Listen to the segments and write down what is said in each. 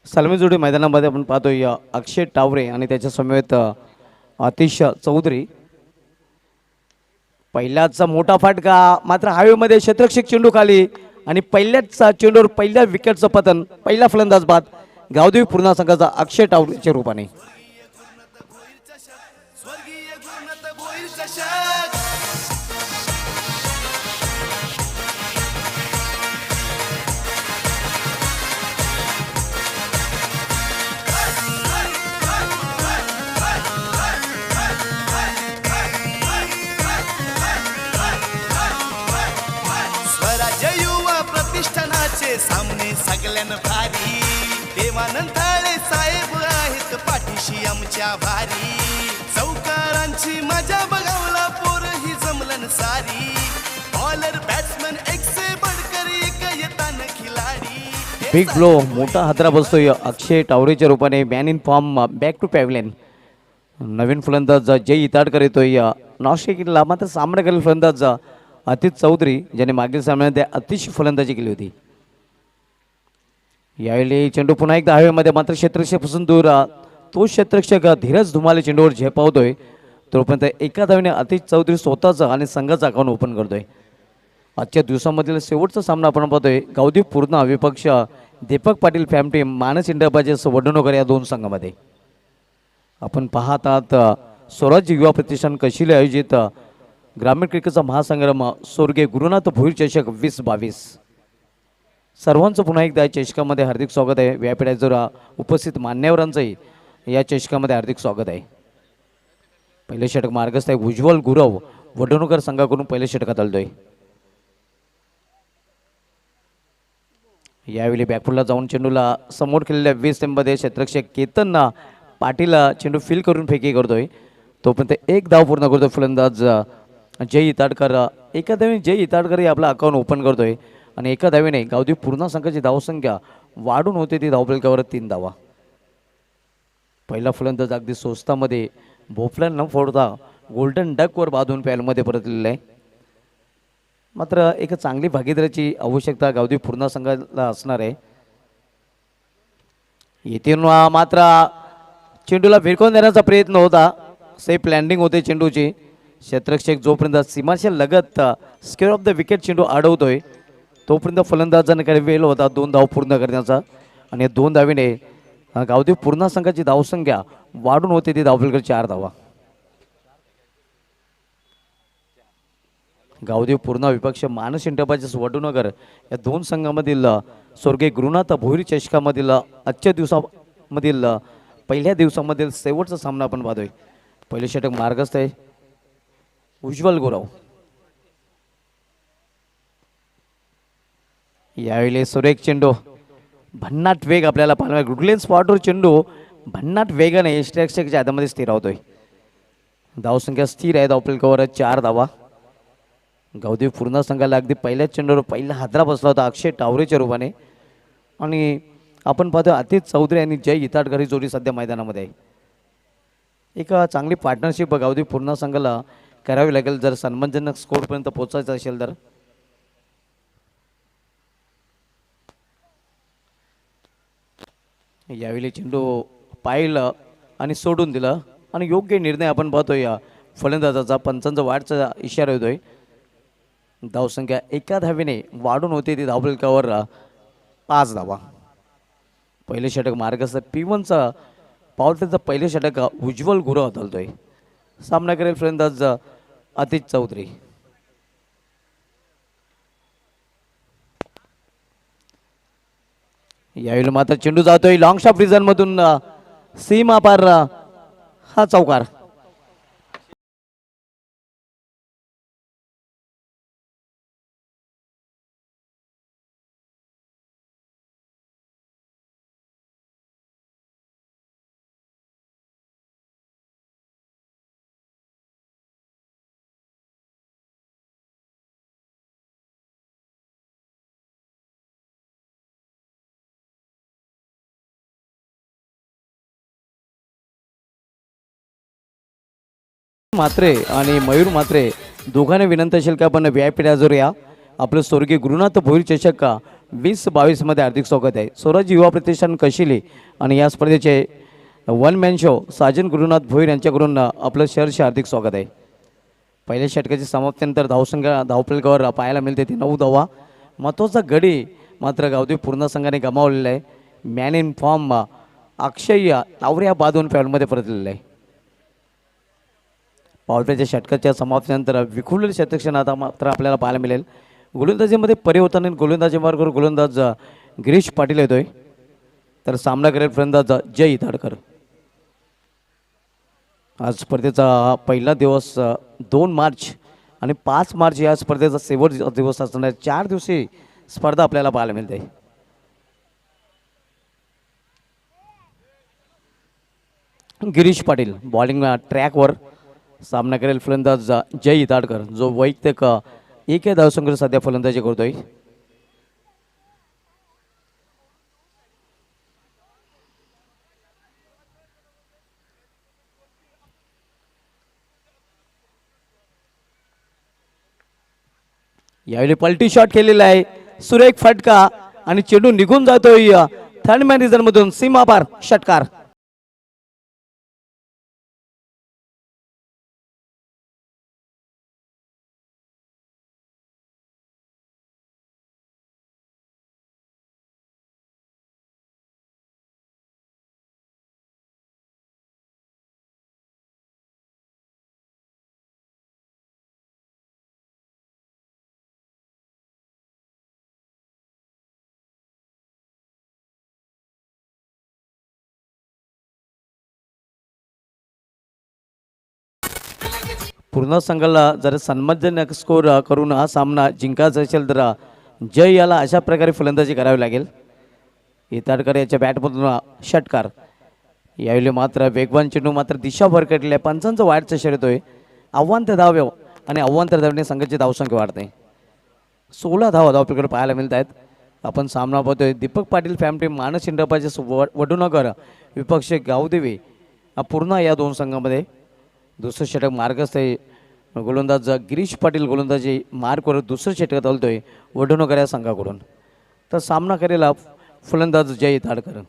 सलमी जोडी मैदानामध्ये आपण पाहतोय अक्षय टावरे आणि त्याच्या समवेत आतिश चौधरी. पहिल्याचा मोठा फटका मात्र हवेमध्ये क्षेत्ररक्षक चेंडू खाली आणि पहिल्याच चेंडूवर पहिल्या विकेटचं पतन. पहिला फलंदाज बाद गावदेवी पूर्णा संघाचा अक्षय टावरेच्या रूपाने. स्वराज्य युवा प्रतिष्ठानाचे सामने सगळ्यांना भारी. देवानंदाळे साहेब आहेत पाठीशी आमच्या भारी. चौकारांची मजा बघावला पोर ही जमलन सारी. बॉलर बॅट्समन एक से बडकर एक येतान खिलाडी. बिग ब्लो मोठा हादरा बसतोय अक्षय टावरेच्या रूपाने. Man in form back to pavilion. नवीन फलंदाज जय इताडकर येतोय नाशिकला. मात्र सामना करेल फलंदाज आतिश चौधरी ज्याने मागील सामन्यामध्ये अतिशय फलंदाजी केली होती. यावेळी चेंडू पुन्हा एकदा हवेमध्ये मात्र क्षेत्ररक्षकापासून दूर. तो क्षेत्ररक्षक धीरज धुमाले चेंडूवर झेपावतोय. तोपर्यंत एका धावेने आतिश चौधरी स्वतःचा आणि संघाचा अकाउंट ओपन करतोय. आजच्या दिवसामधील शेवटचा सामना आपण पाहतोय गावदेवी पूर्णा विपक्ष दीपक पाटील फॅम टीम मानस इंडियाबाजेस वडनगर या दोन संघामध्ये. आपण पाहत आहात स्वराज्य युवा प्रतिष्ठान कशिले आयोजित ग्रामीण क्रिकेटचा महासंग्राम स्वर्गीय गुरुनाथ भोईर चषक 2022. सर्वांचं पुन्हा एकदा या चषकामध्ये हार्दिक स्वागत आहे. व्यापीठावर उपस्थित मान्यवरांचंही या चषकामध्ये हार्दिक स्वागत आहे. पहिले षटक मार्गस्थ आहे उज्ज्वल गुरव वडनगर संघाकडून पहिले षटकात आलतोय. यावेळी बॅकफुटला जाऊन चेंडूला समोर केलेल्या 20 मध्ये क्षेत्ररक्षक केतन पाटील चेंडू फील करून फेकी करतोय. तोपर्यंत एक धाव पूर्ण करतोय फलंदाज जय इताडकर. एका धावेने जय इताडकर आपला अकाउंट ओपन करतोय आणि एका धावेने गावदेवी पूर्णा संघाची धावसंख्या वाढून होते ती धावफलकावर 3 धावा. पहिला फलंदाज अगदी स्वस्तामध्ये भोपळा न फोडता गोल्डन डकवर बांधून पॅलमध्ये परतलेला आहे. मात्र एक चांगली भागीदारीची आवश्यकता गावदेवी पूर्णा संघाला असणार आहे. येथे मात्र चेंडूला भिरकवून देण्याचा प्रयत्न होता. सेफ लँडिंग होते चेंडूची. क्षेत्ररक्षक जोपर्यंत सीमाच्या लगत स्क्वेअर ऑफ द विकेट चेंडू अडवतोय तोपर्यंत फलंदाजांकडे वेळ होता 2 धाव पूर्ण करण्याचा. आणि 2 धावेने गावदेवी पूर्णा संघाची धावसंख्या वाढून होते ती धावफलकावर 4 धावा. गावदेवी पूर्णा विपक्ष मानस इंडियाबाजेस वडनगर या दोन संघामधील स्वर्गीय गुरुनाथ भोईर चषकामधील आजच्या दिवसामधील पहिल्या दिवसामधील शेवटचा सामना आपण पाहतोय. पहिले षटक मार्गस्थ आहे उज्ज्वल गुरव. यावेळी सुरेख चेंडू भन्नाट वेग आपल्याला पाहायला गुडलेन स्पॉटवर चेंडू भन्नाट वेगाने क्षेत्ररक्षकाच्या हातामध्ये स्थिर होतोय. धावसंख्या स्थिर आहे. धावफलकावर 4 धावा. गावदेवी पूर्णा संघाला अगदी पहिल्याच चेंडूवर पहिला हादरा बसला होता अक्षय टावरेच्या रूपाने. आणि आपण पाहतो आतिश चौधरी आणि जय इताडकर ही जोडी सध्या मैदानामध्ये आहे. एक चांगली पार्टनरशिप गावदेवी पूर्णा संघाला करावी लागेल जर सन्मानजनक स्कोरपर्यंत पोहोचायचं असेल तर. यावेळी चेंडू पाहिलं आणि सोडून दिलं आणि योग्य निर्णय आपण पाहतोय या फलंदाजाचा. पंचांचा वाढचा इशारा येतोय. धावसंख्या एका धावेने वाढून होते ती धावफलकावर 5 धावा. पहिले षटक मार्गस्थ P1चा पॉवरप्लेचं पहिले षटक उज्ज्वल गुरव हाताळतोय. सामना करेल फलंदाज आतिश चौधरी. यावेळी मात्र चेंडू जातोय लॉंग शॉट रिझन मधून सीमा पार हा चौकार. मात्रे आणि मयूर मात्रे दोघांनी विनंती असेल का आपण व्यापीठाजवळ या. आपलं स्वर्गीय गुरुनाथ भोईर चषक का 2022मध्ये हार्दिक स्वागत आहे. स्वराज युवा प्रतिष्ठान कशिले आणि या स्पर्धेचे one man show Sajan Gurunath Bhoir यांच्याकडून आपलं सहर्ष हार्दिक स्वागत आहे. पहिल्या षटकाची समाप्तीनंतर धावसंख्या धावफलकावर पाहायला मिळते ती 9 धावा. महत्त्वाचा गडी मात्र गावदेवी पूर्ण संघाने गमावलेला आहे. मॅन इन फॉर्म अक्षय तावरे या बादून फॅनमध्ये परतलेला आहे. पावट्याच्या षटकाच्या समाप्तीनंतर विखुरलेले शतक्षण आता मात्र आपल्याला पाहायला मिळेल. गोलंदाजीमध्ये परिवर्तन गोलंदाजी मार्गावर गोलंदाज गिरीश पाटील येतोय, तर सामना करेल फलंदाज जय इताडकर. आज स्पर्धेचा हा पहिला दिवस 2 मार्च आणि 5 मार्च या स्पर्धेचा शेवटचा दिवस असणार. 4 दिवसीय स्पर्धा आपल्याला पाहायला मिळते. गिरीश पाटील बॉलिंग ट्रॅकवर सामना करेल फलंदाज जय इताडकर, जो वैयक्तिक एक धावसंख्येवर सध्या फलंदाजी करतोय. यावेळी पलटी शॉट केलेला आहे, सुरेख फटका आणि चेंडू निघून जातोय थर्ड मॅन रिझन मधून सीमापार षटकार. पूर्ण संघाला जर सन्मानजनक स्कोर करून हा सामना जिंकायचा असेल तर जय याला अशा प्रकारे फलंदाजी करावी लागेल. इताडकर याच्या बॅटमधून षटकार. यावेळी मात्र वेगवान चेंडू मात्र दिशा भरकटली आहे. पंचांचं वाईटचं शर्यत होय. आव्हान धाव आणि आव्हान धावने संघाची धावसंख्या वाढते. 16 धावा धावपैकी पाहायला मिळत आहेत. आपण सामना पाहतोय दीपक पाटील फॅमिली मानस इंडपाचे वडूनगर विपक्ष गावदेवी पूर्ण या दोन संघामध्ये. दुसरं षटक मार्गस्थ आहे. गोलंदाज गिरीश पाटील गोलंदाजी मार्कवर दुसरं षटक चालतोय वडूनगर या संघाकडून. तर सामना करेल फलंदाज जय इताडकर.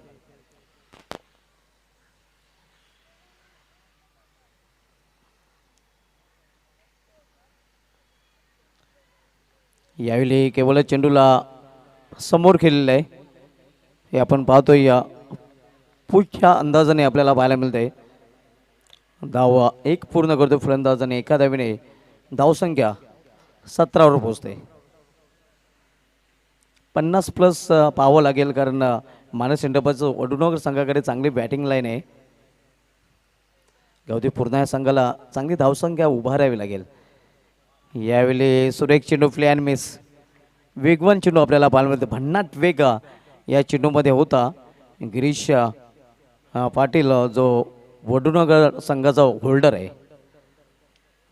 यावेळी केवळ चेंडूला समोर खेळलेलं आहे. हे आपण पाहतोय या पुढच्या अंदाजाने आपल्याला पाहायला मिळत आहे. धावा 1 पूर्ण करतो फलंदाज आणि एका धावेने धावसंख्या 17वर पोहोचते. 50+ पाहावं लागेल, कारण मानस इंडपाचं वडूनगर संघाकडे चांगली बॅटिंग लाईन आहे. गावदेवी पूर्ण या संघाला चांगली धावसंख्या उभारावी लागेल. यावेळी सुरेख चेंडू प्ले अँड मिस. वेगवान चेंडू आपल्याला पाहायला मिळते. भन्नाट वेग या चेंडूमध्ये होता. गिरीश पाटील जो वडूनगर संघाचा होल्डर आहे,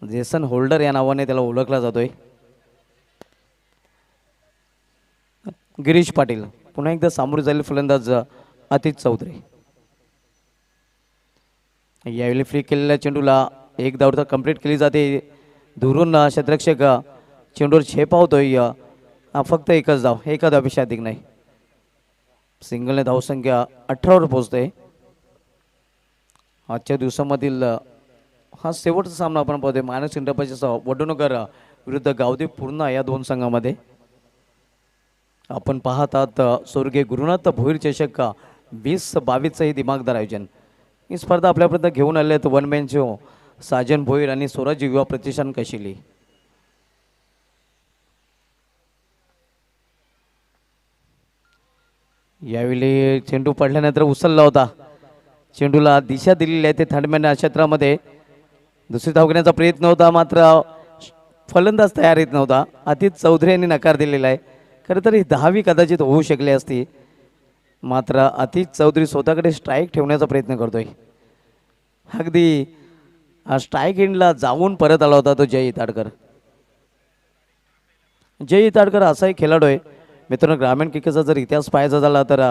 जेसन होल्डर या नावाने त्याला ओळखला जातोय. गिरीश पाटील पुन्हा एकदा सामोरे जाईल फलंदाज अतिश चौधरी. यावेळी फ्लिक केलेल्या चेंडूला 1 धाव तर कंप्लीट केली जाते. दुरून क्षेत्ररक्षक चेंडूवर झेपावतोय. फक्त 1च धाव, एका धावपेक्षा अधिक नाही. सिंगलने धावसंख्या 18वर पोहोचते. आजच्या दिवसामधील हा शेवटचा सामना आपण पाहतोय मानस इंडपाच्या वडूनगर विरुद्ध गावदेवी पूर्ण या दोन संघामध्ये. आपण पाहत आहात स्वर्गीय गुरुनाथ भोईर चषक 2022चं हे दिमागदार आयोजन. ही स्पर्धा आपल्यापर्यंत घेऊन आले आहेत one man show Sajan Bhoir आणि स्वराज युवा प्रतिष्ठान कशिले. यावेळी चेंडू पडल्यानंतर उचलला होता. चेंडूला दिशा दिलेली आहे ते थर्डमॅन क्षेत्रामध्ये. दुसरी धाव घेण्याचा प्रयत्न होता, मात्र फलंदाज तयार येत नव्हता. अतिश चौधरी यांनी नकार दिलेला आहे. खरं तर ही 10वी कदाचित होऊ शकली असती, मात्र अतिश चौधरी स्वतःकडे स्ट्राईक ठेवण्याचा प्रयत्न करतोय. अगदी स्ट्राईक एंडला जाऊन परत आला होता तो जय इताडकर. जय इताडकर असा एक खेळाडू आहे मित्रांनो. ग्रामीण क्रिकेटचा जर इतिहास पाहायचा झाला तर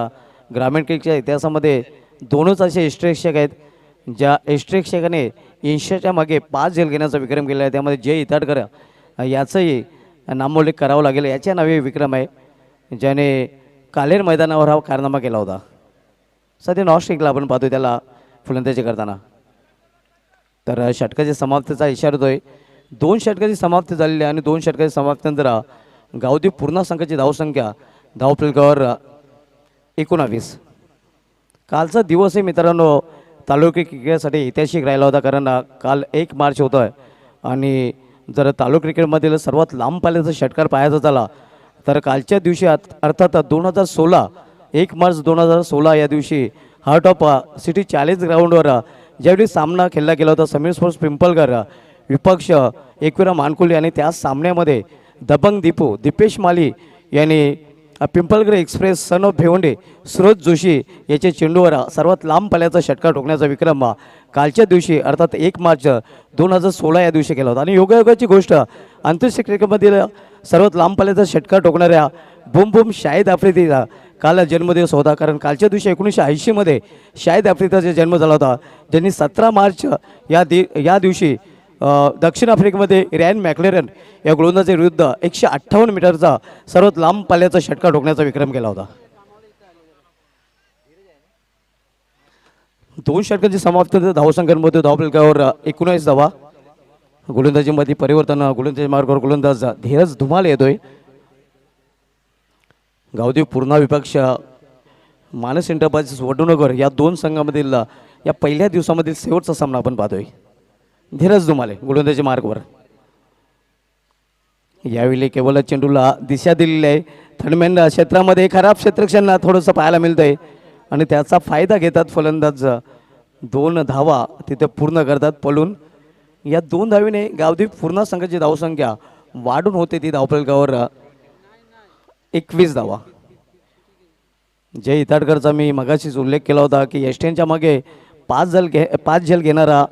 ग्रामीण क्रिकेटच्या इतिहासामध्ये 2च असे यष्टिरक्षक आहेत ज्या यष्टिरक्षकाने 80च्या मागे 5 झेल घेण्याचा विक्रम केला आहे. त्यामध्ये जय इताडकर याचंही नामोल्लेख करावा लागेल. याच्या नावे विक्रम आहे ज्याने कालेर मैदानावर हा कारनामा केला होता. सध्या नॉस्ट्रिकला आपण पाहतोय त्याला फलंदाजी करताना. तर षटकाची समाप्तीचा इशारा होतोय. 2 षटकाची समाप्ती झालेली आहे आणि 2 षटकाची समाप्तीनंतर गावदेवी पूर्ण संघाची धावसंख्या धावफलकावर 19. कालचा दिवस आहे मित्रांनो तालुका क्रिकेटसाठी ऐतिहासिक राहिला होता, कारण काल 1 मार्च होतं आहे आणि जर तालुका क्रिकेटमधील सर्वात लांब पाल्याचा षटकार पाहायचा झाला तर कालच्या दिवशी अर्थात 2016 1 मार्च 2016 या दिवशी हार्ट ऑफ सिटी चॅलेंज ग्राउंडवर ज्यावेळी सामना खेळला गेला होता समीर स्पोर्ट्स पिंपळकर विपक्ष एकविरा मानकुली आणि त्या सामन्यामध्ये दबंग दीपेश माली यांनी Pimpalkar express son of Bhevande Suraj Joshi याच्या चेंडूवर सर्वात लांब पल्ल्याचा षटकार ठोकण्याचा विक्रम कालच्या दिवशी अर्थात 1 मार्च 2016 या दिवशी केला होता. आणि योगायोगाची गोष्ट आंतरराष्ट्रीय क्रिकेटमधील सर्वात लांब पल्ल्याचा षटकार ठोकणाऱ्या बुम बुम शाहिद आफ्रिदीचा काल जन्मदिवस होता, कारण कालच्या दिवशी 1980 शाहिद आफ्रिदीचा जन्म झाला होता, ज्यांनी 17 मार्च या दिवशी दक्षिण आफ्रिकेमध्ये रॅन मॅक्लेरन या गोलंदाजा विरुद्ध 158 मीटरचा सर्वात लांब पल्ल्याचा षटकार ठोकण्याचा विक्रम केला होता. 2 षटकांची समाप्ती धावसंख्यांमध्ये धावफलकावर 19 धावा. गोलंदाजीमध्ये परिवर्तन गोलंदाजी मार्गावर गोलंदाज धीरज धुमाल येतोय. गावदेवी पूर्णा विपक्ष मानस एंटरप्राइजेस वडूनगर या 2 संघामधील या पहिल्या दिवसामधील शेवटचा सामना आपण पाहतोय. धीरज धुमाले गोलंदाजी मार्गवर यावेळी केवळ चेंडूला दिशा दिलेली आहे. थर्डमॅन क्षेत्रामध्ये खराब क्षेत्ररक्षण थोडंसं पाहायला मिळतंय आणि त्याचा फायदा घेतात फलंदाज. 2 धावा तिथे पूर्ण करतात पळून. या 2 धावीने गावदेवी पूर्ण संघाची धावसंख्या वाढून होते ती धावफलकावर 21 धावा. जय इताडकरचा मी मगाशीच उल्लेख केला होता की एस्टेनच्या मागे 5 झेल घेणारा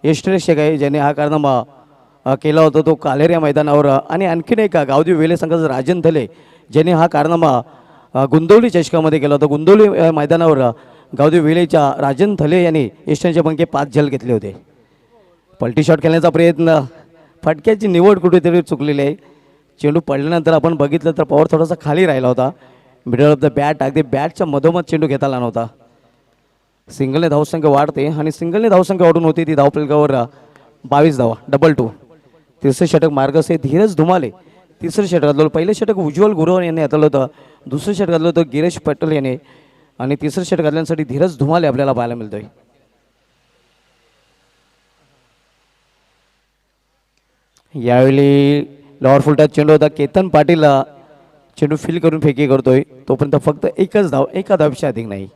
एस्ट्रेशक आहे ज्याने हा कारनामा केला होता तो कालेर या मैदानावर. आणि आणखीन एक गावदेवी वेले संघाचा राजन धले ज्याने हा कारनामा गुंदवली चषकामध्ये केला होता. गुंदवली मैदानावर गावदेवी वेलेच्या राजन धले यांनी एस्टेनच्या मागे 5 झेल घेतले होते. पलटी शॉट खेळण्याचा प्रयत्न, फटक्याची निवड कुठेतरी चुकलेली आहे. चेंडू पडल्यानंतर आपण बघितलं तर पॉवर थोडासा खाली राहिला होता. मिडल ऑफ द बॅट अगदी बॅटच्या मधोमध चेंडू घेता आला नव्हता. सिंगलने धावसंख्या वाढते आणि सिंगलने धावसंख्या वाढून होती ती धावफलकावर 22 धावा. 2-2. तिसरे षटक मार्गस आहे धीरज धुमाले. तिसरं षटक घातलं. पहिलं षटक उज्ज्वल गुरव यांनी घातलं होतं. दुसरं षटक घातलं होतं गिरीश पटेल याने आणि तिसरं षटक घातल्यासाठी धीरज धुमाले आपल्याला पाहायला मिळतोय. यावेळी लॉवर फुलटा चेंडू होता. केतन पाटील चेंडू फील करून फेकी करतोय. तोपर्यंत फक्त एकच धाव, एका धावपेक्षा अधिक नाही.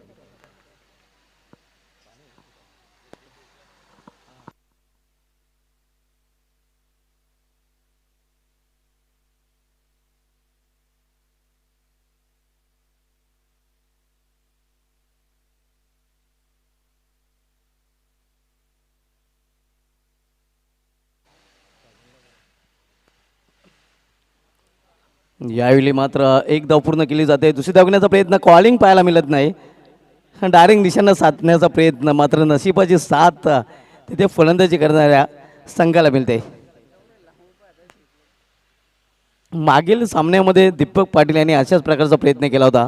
यावेळी मात्र 1 धाव पूर्ण केली जाते. दुसरी धाव घेण्याचा प्रयत्न कॉलिंग पाहायला मिळत नाही. डायरेक्ट निशाणा साधण्याचा प्रयत्न मात्र नशिबाची साथ तिथे फलंदाजी करणाऱ्या संघाला मिळते. मागील सामन्यामध्ये दीपक पाटील यांनी अशाच प्रकारचा प्रयत्न केला होता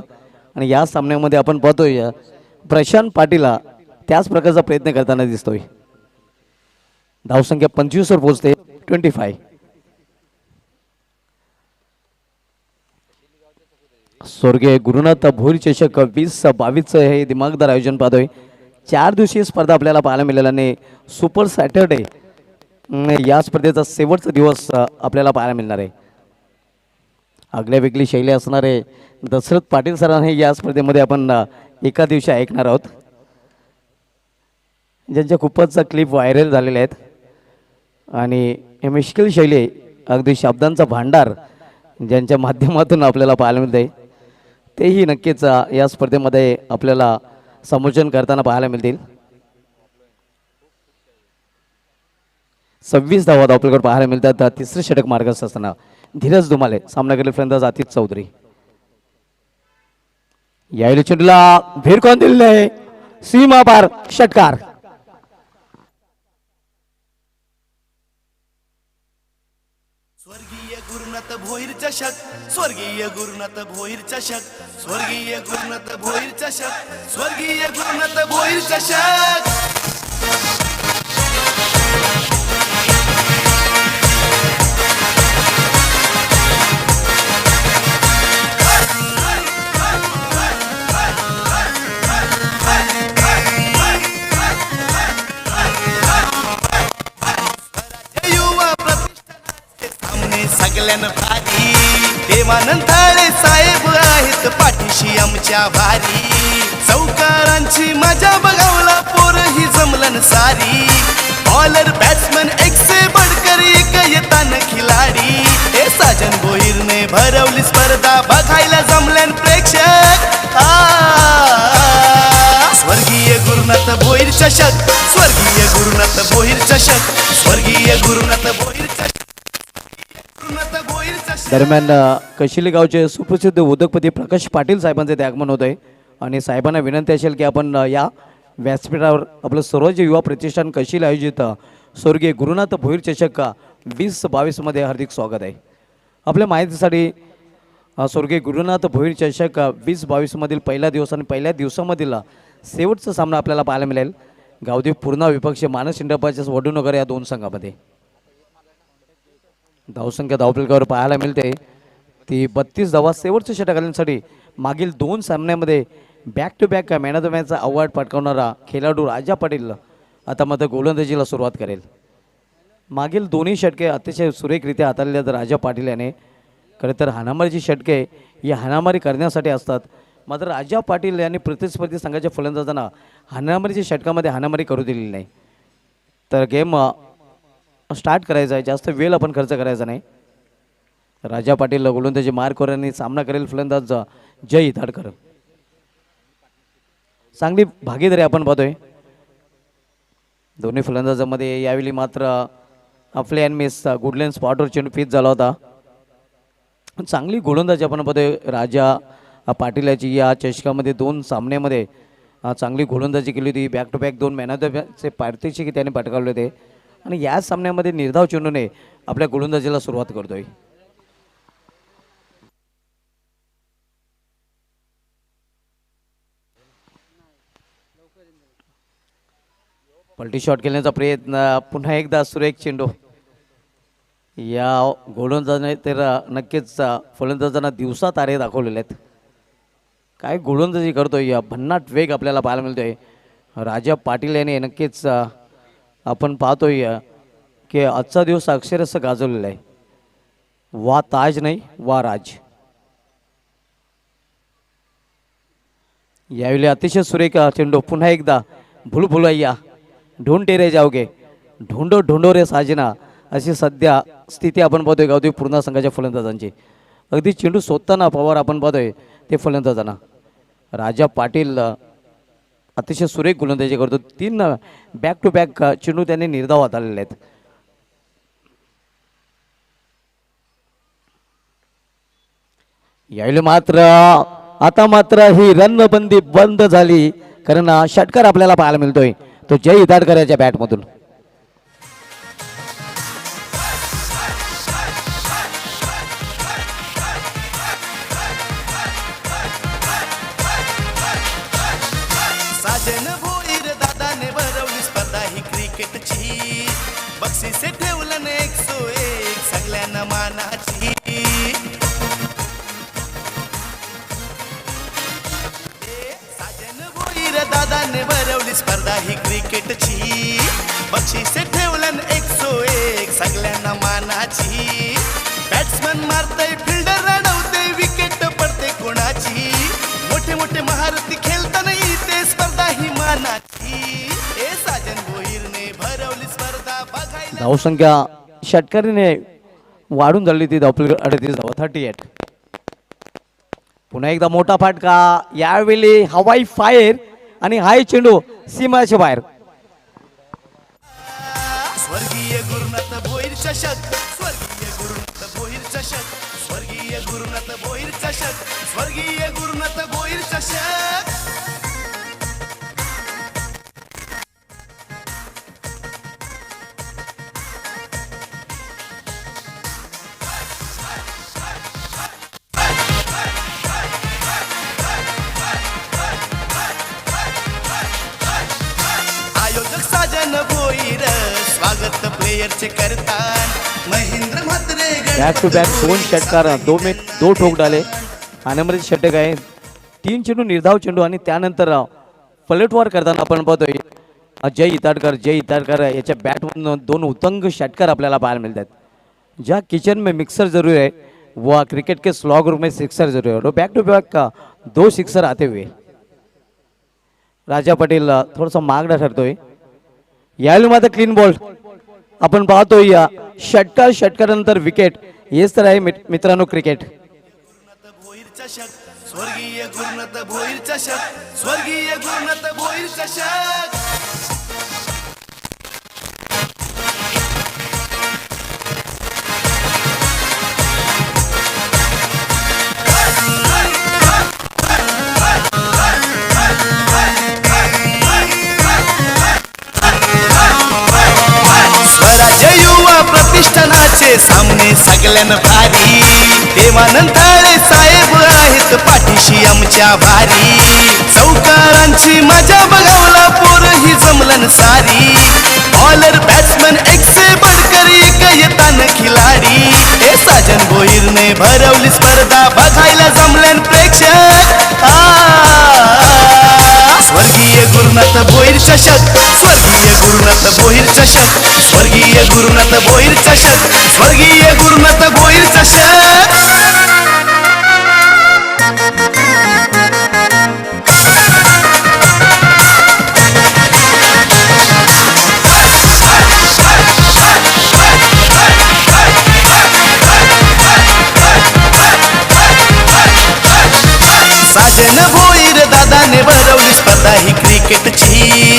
आणि या सामन्यामध्ये आपण पाहतोय प्रशांत पाटीलला त्याच प्रकारचा प्रयत्न करताना दिसतोय. धावसंख्या 25 वर पोहोचते. 25. स्वर्गीय गुरुनाथ भोरी चषक 2022 हे दिमागदार आयोजन पाहतोय. 4 दिवसीय स्पर्धा आपल्याला पाहायला मिळाल्या आणि सुपर सॅटर्डे या स्पर्धेचा शेवटचा दिवस आपल्याला पाहायला मिळणार आहे. आगळ्या वेगळी शैली असणारे दशरथ पाटील सरांनी या स्पर्धेमध्ये आपण एका दिवशी ऐकणार आहोत, ज्यांच्या खूपच क्लिप व्हायरल झालेल्या आहेत आणि हे मिश्किल शैली अगदी शब्दांचा भांडार ज्यांच्या माध्यमातून आपल्याला पाहायला मिळते तेही नक्कीच या स्पर्धेमध्ये आपल्याला समोचन करताना पाहायला मिळतील. 26 धावा आपल्याकडे पाहायला मिळतात. तिसरे षटक मार्गस्थ असताना धीरज धुमाले सामना केले फलंदाज आतिश चौधरी. यावेळी चेंडूला भिरकावून दिलेले सीमा पार षटकार. चषक स्वर्गीय गुरुनाथ भोईर चषक स्वर्गीय गुरुनाथ भोईर चषक स्वर्गीय गुरुनाथ भोईर चषक युवा प्रतिष्ठानाचे सामने सगळ्यान भारी देवानंदाळे साहेब आहेत पाठीशी आमच्या भारी चौकारांची मजा बघावला पोर ही जमलन सारी बॉलर बॅट्समन एक से बढ़कर एक येतान खिलाडी हे साजन भोईरने भरवली स्पर्धा बघायला जमलन प्रेक्षक स्वर्गीय गुरुनाथ भोईर चषक स्वर्गीय गुरुनाथ भोईर चषक स्वर्गीय गुरुनाथ भोईर चषक गुरुनाथ भोईर चषक दरम्यान कशिले गावचे सुप्रसिद्ध उद्योगपती प्रकाश पाटील साहेबांचे ते आगमन होत आहे आणि साहेबांना विनंती असेल की आपण या व्यासपीठावर आपलं सर्वोच्च युवा प्रतिष्ठान कशिले आयोजित स्वर्गीय गुरुनाथ भोईर चषक 2022 हार्दिक स्वागत आहे. आपल्या माहितीसाठी स्वर्गीय गुरुनाथ भोईर चषक 2022 पहिला दिवस आणि पहिल्या दिवसामधील शेवटचा सामना आपल्याला पाहायला मिळेल गावदेव पूर्णा विपक्ष मानस इंडपाच्या वडूनगर या दोन संघामध्ये. धावसंख्या धावफलकावर पाहायला मिळते ती 32 धावा. शेवटच्या षटकांसाठी मागील दोन सामन्यामध्ये back to back man of the मॅचचा अवॉर्ड पटकावणारा खेळाडू राजा पाटील आता मात्र गोलंदाजीला सुरुवात करेल. मागील दोन्ही षटके अतिशय सुरेखरित्या हाताळल्या तर राजा पाटील याने खरं तर हाणामारीची षटके ही हाणामारी करण्यासाठी असतात. मात्र राजा पाटील यांनी प्रतिस्पर्धी संघाच्या फलंदाजांना हाणामारीच्या षटकामध्ये हाणामारी करू दिलेली नाही. तर गेम स्टार्ट करायचा आहे, जास्त वेळ आपण खर्च करायचा नाही. राजा पाटील गोलंदाजी मार्कवर यांनी सामना करेल फलंदाज जय हिताडकर. चांगली भागीदारी आपण पाहतोय दोन्ही फलंदाजामध्ये. यावेळी मात्र आपले अँड मिस गुडलँड स्पॉटवर चेंडू फिट झाला होता. चांगली गोलंदाजी आपण पाहतोय राजा पाटील याची या चषकामध्ये दोन सामन्यामध्ये चांगली गोलंदाजी केली होती. बॅक टू बॅक दोन मॅन ऑफ द मॅचचे पारितोषिक त्याने पटकावले होते आणि या सामन्यामध्ये निर्धाव चेंडूने आपल्या गोलंदाजीला सुरुवात करतोय. पलटी शॉट खेळण्याचा प्रयत्न पुन्हा एकदा सुरेख चेंडू या गोलंदाजाने तर नक्कीच फलंदाजांना दिवसा तारे दाखवलेले आहेत. काय गोलंदाजी करतोय या भन्नाट वेग आपल्याला पाहायला मिळतोय राजा पाटील याने. नक्कीच आपण पाहतोय की आजचा दिवस अक्षरशः गाजवलेला आहे. वा ताज नाही वा राज. यावेळी अतिशय सुरेख चेंडू पुन्हा एकदा भुलभुलैया ढूंढते रे जाओगे ढूंढो ढूंढो रे साजना अशी सध्या स्थिती आपण पाहतोय गावदेव पूर्णा संघाच्या फलंदाजांची. अगदी चेंडू शोधताना पवार आपण पाहतोय ते फलंदाजांना. राजा पाटील अतिशय सुरेख गोलंदाजी करतो. 3 बॅक टू बॅक चेंडू त्यांनी निर्धाव हाताळलेले आहेत. यावेळी मात्र आता मात्र ही रणबंदी बंद झाली कारण षटकार आपल्याला पाहायला मिळतोय तो जय हिताडकर याच्या बॅटमधून. साजन भोईर दादाने भरवली स्पर्धा ही क्रिकेटची बक्षिसे ठेवलं 101 सगळ्यांना मानाची. साजन भोईर दादाने भरवली स्पर्धा ही क्रिकेटची बक्षिसे ठेवलं 101 सगळ्यांना मानाची. बॅट्समन मारतय फिल्डर रडवते विकेट पडते कोणाची. मोठे मोठे महारथी खेळताना इथे स्पर्धा ही मानाची. हे साजन भोईरने भरवली स्पर्धा बघायला. धावसंख्या षटकारीने वाढून झाली ती धावफलक 38 धावा 38. पुन्हा एकदा मोठा फाटका. यावेळी हवाई फायर आणि हाय चेंडू सीमाच्या बाहेर. स्वर्गीय गुरुनाथ भोईर चषक स्वर्गीय गुरुनाथ भोईर चषक स्वर्गीय गुरुनाथ भोईर चषक स्वर्गीय गुरुनाथ भोईर चषक. प्लेयरचे करतान Mahendra Mhatre back to back 2 षटकार 2 ठोक डाले आनंदमध्ये षटक आहे 3 चेंडू निर्धाव चेंडू आणि त्यानंतर पलटवार करताना आपण पाहतोय जय इताडकर याच्या बॅटमधून 2 उत्तंग षटकार आपल्याला पाहायला मिळतात. ज्या किचन में मिक्सर जरूर है वो क्रिकेट के स्लॉगर में सिक्सर जरूर है. बैक टू बैक का 2 सिक्सर आते हुए राजा पटेल थोडासा मागडा ठरतोय. यावेळी मात्र क्लीन बॉल आपण पाहतोय या षटकानंतर विकेट. हेच तर आहे मित्रांनो क्रिकेट. भोईर चषक स्वर्गीय गुरुनाथ भोईर चषक स्वर्गीय गुरुनाथ भोईर चषक. स्वराज्य युवा प्रतिष्ठानाचे सामने सगळ्यान भारी. देवानंदाळे साहेब आहेत पाठीशी आमच्या भारी. चौकारांची मजा बघावला पोरही जमलन सारी. बॉलर बॅट्समन एक से बढ़कर एक येतान खिलाडी. हे साजन भोईरने भरवली स्पर्धा बघायला जमलन प्रेक्षक. स्वर्गीय गुरुनाथ भोईर चषक स्वर्गीय गुरुनाथ भोईर चषक स्वर्गीय गुरुनाथ भोईर चषक स्वर्गीय गुरुनाथ भोईर चषक. साजन भोईर दादाने भरवली स्पर्धा ही क्रिकेटची.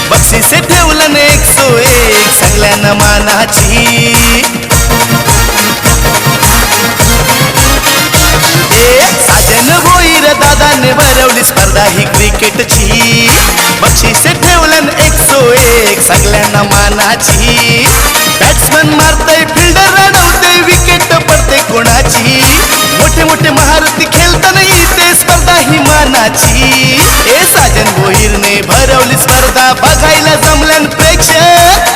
बक्षिसे ठेवलं 101 सगळ्यांना मानाची. साजन भोईर दादाने भरवली स्पर्धा ही क्रिकेटची. बक्षिसे ठेवलं 101 सगळ्यांना मानाची. बॅट्समन मारतय फिल्डर रडवते विकेट पडते कोणाची. मोठे मोठे महारथी खेळताना इथे स्पर्धा ही मानाची. ए साजन भोईरने भरवली स्पर्धा बघायला जमलन प्रेक्षक.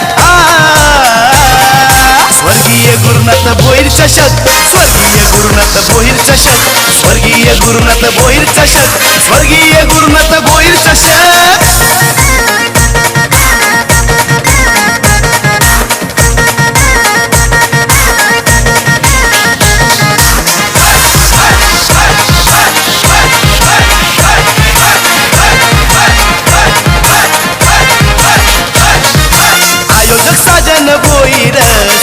स्वर्गीय गुरुनाथ भोईर चषक स्वर्गीय गुरुनाथ भोईर चषक स्वर्गीय गुरुनाथ भोईर चषक स्वर्गीय गुरुनाथ भोईर चषक. आयोजक साजन भोईर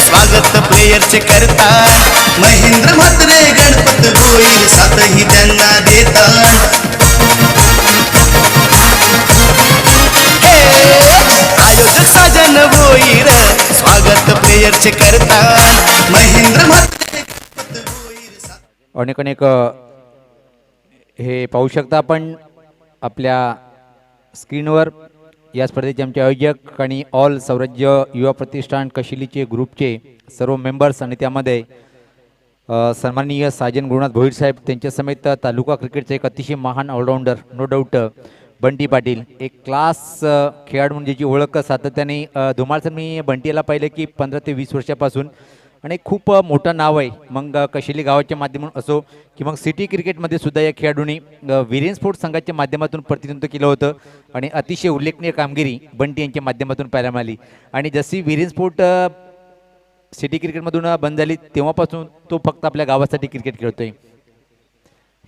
स्वागत प्लेयरचे करतात. महेंद्र म्हात्रे गणपत भोईर साथही त्यांना देतात. आयोजक साजन भोईर स्वागत प्लेयरचे करतात. महेंद्र म्हात्रे गणपत भोईर अनेक हे पाहू शकता आपण आपल्या स्क्रीनवर या स्पर्धेचे आमचे आयोजक आणि ऑल स्वराज्य युवा प्रतिष्ठान कशिलीचे ग्रुपचे सर्व मेंबर्स आणि त्यामध्ये सन्माननीय साजन गुरुनाथ भोईर साहेब त्यांच्या समेत तालुका क्रिकेटचे एक अतिशय महान all rounder no doubt Bunty Patil. एक क्लास खेळाडू म्हणजे जी ओळख सातत्याने धुमाळ सर मी बंटीला पाहिलं की 15 ते 20 वर्षापासून आणि खूप मोठं नाव आहे. मग कशिली गावाच्या माध्यमातून असो की मग सिटी क्रिकेटमध्ये सुद्धा या खेळाडूंनी विरेन स्पोर्ट्स संघाच्या माध्यमातून प्रतिनिधित्व केलं होतं आणि अतिशय उल्लेखनीय कामगिरी बंटी यांच्या माध्यमातून पाहायला मिळाली. आणि जशी विरेन स्पोर्ट सिटी क्रिकेटमधून बंद झाली तेव्हापासून तो फक्त आपल्या गावासाठी क्रिकेट खेळतोय.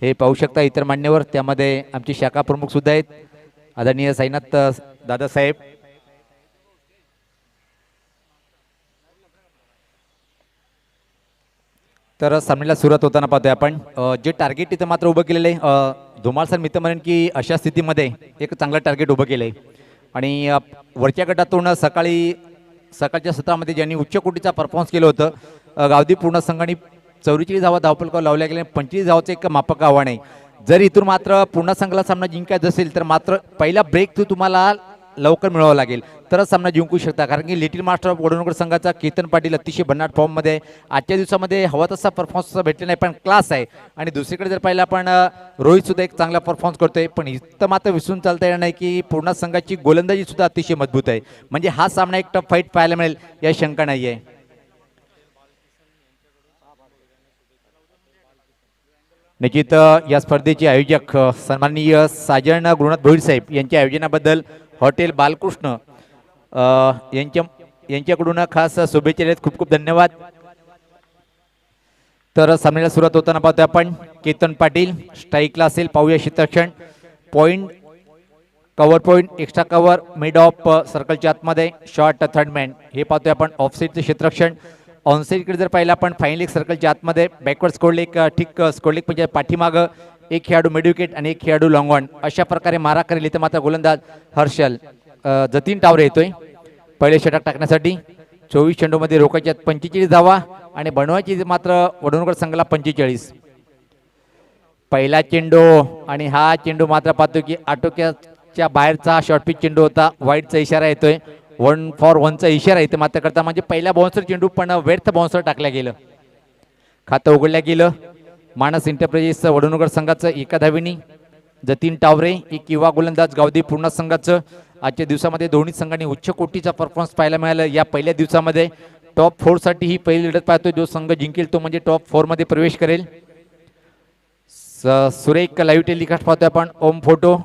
हे पाहू शकता इतर मान्यवर त्यामध्ये आमचे शाखा प्रमुख सुद्धा आहेत आदरणीय साईनाथ दादासाहेब. तर सामन्याला सुरुवात होताना पाहतोय आपण जे टार्गेट इथं मात्र उभं केलेलं आहे. धुमाळ सर मी तर म्हणेन की अशा स्थितीमध्ये एक चांगलं टार्गेट उभं केलं आहे आणि वरच्या गटातून सकाळच्या सत्रामध्ये ज्यांनी उच्च कोटीचा परफॉर्मन्स केलं होतं गावदी पूर्ण संघाने 44 धावा धावफलकावर लावल्या गेल्या 25 धावाचं एक मापक आव्हान आहे. जर इथून मात्र पूर्ण संघाला सामना जिंकायचा असेल तर मात्र पहिला ब्रेक तुम्हाला लवकर मिळवावा लागेल तरच सामना जिंकू शकता, कारण की लिटिल मास्टर ऑफ वडनगर संघाचा केतन पाटील अतिशय भन्नाट फॉर्ममध्ये आहे. आजच्या दिवसामध्ये हवा तसा परफॉर्मन्स भेटला नाही, पण क्लास आहे. आणि दुसरीकडे जर पाहिलं आपण रोहित सुद्धा एक चांगला परफॉर्मन्स करतोय, पण इथं मात्र विसरून चालता येणार नाही की पूर्ण संघाची गोलंदाजी सुद्धा अतिशय मजबूत आहे. म्हणजे हा सामना एक टफ फाईट पाहायला मिळेल या शंका नाही आहे. निश्चित या स्पर्धेचे आयोजक सन्माननीय साजन गुरुनाथ भोईर साहेब यांच्या आयोजनाबद्दल हॉटेल बालकृष्ण यांच्याकडून खास शुभेच्छा आहेत. खूप खूप धन्यवाद. तर सामन्याला सुरुवात होताना पाहतोय आपण केतन पाटील स्ट्राईकला असेल, पाहूया क्षेत्ररक्षण, point, cover point, extra cover, mid of सर्कलच्या आतमध्ये, शॉर्ट थर्डमॅन हे पाहतोय आपण. ऑफसाईडचं क्षेत्ररक्षण, ऑनसाईडकडे जर पाहिलं आपण फायनल लेग सर्कलच्या आतमध्ये, बॅकवर्ड स्कोर लेग, ठीक स्कोर लेग म्हणजे पाठीमागं एक खेळाडू मिड विकेट आणि एक खेळाडू लॉंग ऑन अशा प्रकारे मारा करेल. इथं मात्र गोलंदाज हर्षल जतीन टावरे येतोय पहिले षटक टाकण्यासाठी. 24 चेंडूमध्ये रोखायच्यात 45 धावा आणि बनवायची मात्र वडनगर संघाला 45. पहिला चेंडू आणि हा चेंडू मात्र पाहतो की आटोक्याच्या बाहेरचा शॉर्ट पिच चेंडू होता. वाईटचा इशारा येतोय, 1 for 1चा इशारा इथे मात्र करता, म्हणजे पहिला बाउन्सर चेंडू पण व्यर्थ बाउन्सर टाकल्या गेलं. खातं उघडल्या गेलं. मानस एंटरप्राइजेस वडनगर संघाचं एका धावेनी, जतीन टावरे एक युवा गोलंदाज गावदी पूर्ण संघाचं. आजच्या दिवसामध्ये दोन्ही संघांनी उच्च कोटीचा परफॉर्मन्स पाहायला मिळाला. या पहिल्या दिवसामध्ये टॉप 4 साठी ही पहिली लढत पाहतोय. जो संघ जिंकेल तो म्हणजे टॉप 4 मध्ये प्रवेश करेल. सुरेख लाईव्ह टेलिकास्ट पाहतोय आपण. ओम फोटो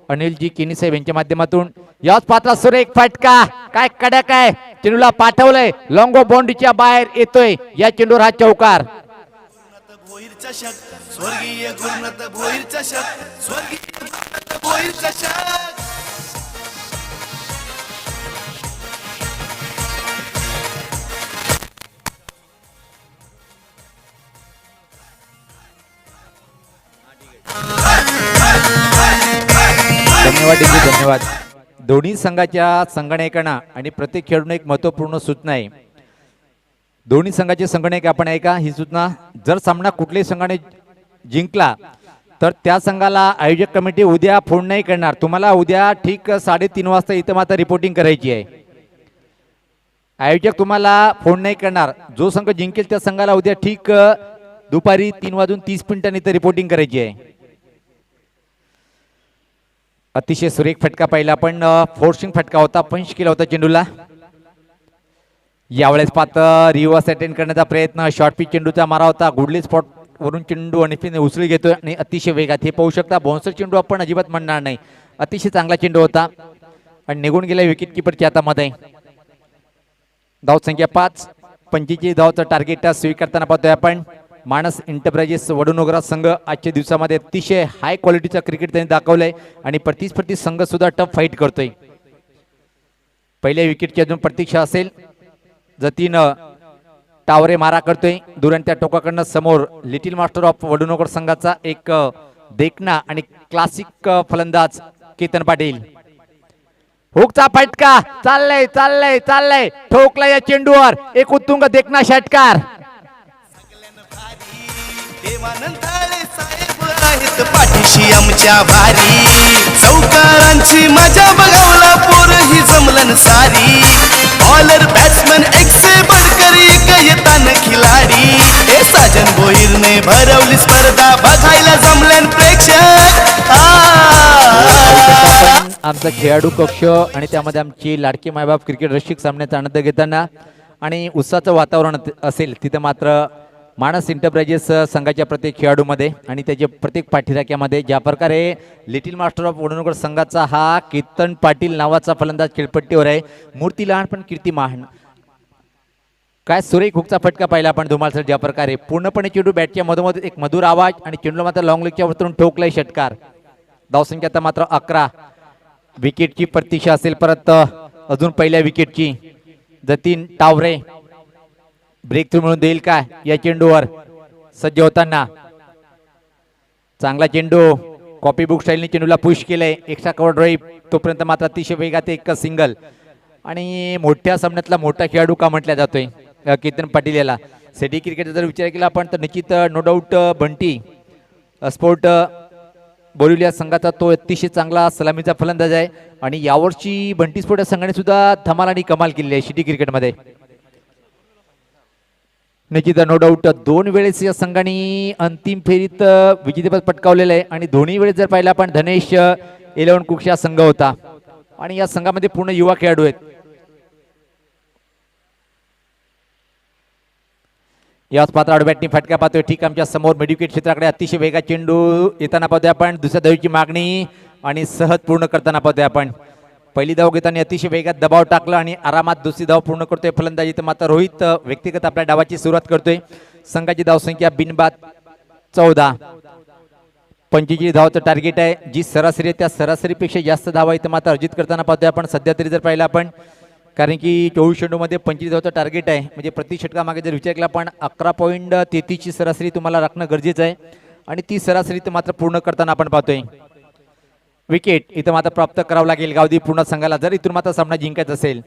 अनिलजी केनी साहेब यांच्या माध्यमातून. याच पात्र सुरेख फटका, काय कडक आहे, चेंडूला पाठवलंय, लॉंग ऑफ बाउंड्रीच्या बाहेर येतोय. या चेंडूवर हा चौकार. भोईर चषक, स्वर्गीय गुरुनाथ भोईर चषक, स्वर्गीय गुरुनाथ भोईर चषक. धन्यवाद डिंगी, धन्यवाद. दोन्ही संघाच्या संगणकांना आणि प्रत्येक खेळाडूने एक महत्त्वपूर्ण सूचना आहे. दोन्ही संघाचे संगणक आपण ऐका ही सूचना. जर सामना कुठल्याही संघाने जिंकला तर त्या संघाला आयोजक कमिटी उद्या फोन नाही करणार. तुम्हाला उद्या ठीक 3:30 वाजता इथं मात्र रिपोर्टिंग करायची आहे. आयोजक तुम्हाला फोन नाही करणार. जो संघ जिंकेल त्या संघाला उद्या ठीक दुपारी 3:30 इथं रिपोर्टिंग करायची आहे. अतिशय सुरेख फटका पाहिला आपण. फोर्सिंग फटका होता, पंच केला होता चेंडूला. यावेळेस पात्र रिव्हर्स अटेंड करण्याचा प्रयत्न, शॉर्ट पिच चेंडूचा मारा होता. गुडली स्पॉट वरून चेंडू अनिफिने उचली घेतोय आणि अतिशय वेगात. हे पाहू शकता, बाउन्सर चेंडू आपण अजिबात म्हणणार नाही. अतिशय चांगला चेंडू होता आणि निघून गेला विकेट किपरच्या हातामध्ये. धावसंख्या 5, 45 धावचं टार्गेट स्वीकारताना पाहतोय आपण. मानस एंटरप्राइजेस वडनगर संघ आजच्या दिवसामध्ये अतिशय हाय क्वालिटीचा क्रिकेट त्यांनी दाखवलंय आणि प्रतिस्पर्धी संघ सुद्धा टफ फाईट करतोय. पहिल्या विकेटची अजून प्रतीक्षा असेल. जतीन टावरे मारा करतोय दुरांत्या टोकाकडनं. समोर लिटिल मास्टर ऑफ वडनगर संघाचा एक देखना आणि क्लासिक फलंदाज केतन पाटील. हुकचा फटका, चाललंय चाललंय चाललंय, ठोकला या चेंडूवर. एक उत्तुंग देखना षटकार. देवानंदाळे साहेब आहेत पाठीशी आमच्या भारी. चौकारांची मजा बघावला पोरही जमलन सारी. बॉलर बॅट्समन एक से बडकर एक येतान खिलाडी. हे साजन भोईरने भरवली स्पर्धा, बघायला जमलन प्रेक्षक. आमचा खेळाडू कक्ष आणि त्यामध्ये आमची लाडकी मायबाप क्रिकेट रसिक सामन्याचा आनंद घेताना आणि उत्साहाचं वातावरण असेल तिथं मात्र मानस एंटरप्राइजेस संघाच्या प्रत्येक खेळाडूमध्ये आणि त्याच्या प्रत्येक पाठीराख्यामध्ये ज्या प्रकारे लिटिल मास्टर ऑफ वडनगर संघाचा हा केतन पाटील नावाचा फलंदाज खेळपट्टीवर आहे. मूर्ती लहान पण कीर्ती महान. काय सुरेख हुकचा फटका पाहिला आपण धुमाल सर. ज्या प्रकारे पूर्णपणे चेंडू बॅटच्या मधोमध एक मधुर आवाज आणि चेंडूला मात्र लॉंग लेगच्या वरतून ठोकलाय षटकार. धावसंख्या आता मात्र 11. विकेटची प्रतीक्षा असेल परत अजून पहिल्या विकेटची. जतीन टावरे ब्रेक थ्रू मिळून देईल काय या चेंडूवर सज्ज होताना. चांगला चेंडू, कॉपी बुक स्टाईलने चेंडूला पुश केलंय. एक्स्ट्रा कव्हर ड्राईव्ह, तोपर्यंत मात्र अतिशय वेगात एक सिंगल. आणि मोठ्या सामन्यातला मोठा खेळाडू का म्हटला जातोय केतन पाटील याला. सिटी क्रिकेटचा जर विचार केला आपण तर निश्चित no doubt Bunty sport Borivali संघाचा तो अतिशय चांगला सलामीचा फलंदाज आहे आणि यावर्षी बंटी स्पोर्ट या संघाने सुद्धा धमाल आणि कमाल केली आहे सिटी क्रिकेटमध्ये. निश्चित नो डाऊट 2 वेळेस या संघाने अंतिम फेरीत विजेतेपद पटकावलेलं आहे आणि दोन्ही वेळेस जर पाहिलं आपण धनेश 11 कुक्ष हा संघ होता आणि या संघामध्ये पूर्ण युवा खेळाडू आहेत. याच पात्रावर बॅटिंग फटका पाहतोय ठीक आमच्या समोर मिडविकेट क्षेत्राकडे अतिशय वेगात चेंडू येताना पाहतोय आपण. दुसऱ्या धावेची मागणी आणि सहज पूर्ण करताना पाहतोय आपण. पहिली धाव घेताना अतिशय वेगात दबाव टाकला आणि आरामात दुसरी धाव पूर्ण करतोय फलंदाजी. तर मात्र रोहित व्यक्तिगत आपल्या डावाची सुरुवात करतोय. संघाची धावसंख्या बिनबाद 14. 25 धावाचं टार्गेट आहे. जी सरासरी आहे त्या सरासरीपेक्षा जास्त धावा इथं मात्र अर्जित करताना पाहतोय आपण सध्या तरी जर पाहिलं आपण. कारण की 24 चेंडूमध्ये 25 धावाचं टार्गेट आहे म्हणजे प्रति षटकामागे जर विचार केला आपण 11.33 ची सरासरी तुम्हाला राखणं गरजेचं आहे आणि ती सरासरी इथं मात्र पूर्ण करताना आपण पाहतोय. विकेट इथं मात्र प्राप्त करावं लागेल गावदी पूर्ण संघाला जर इथून मात्र सामना जिंकायचा असेल.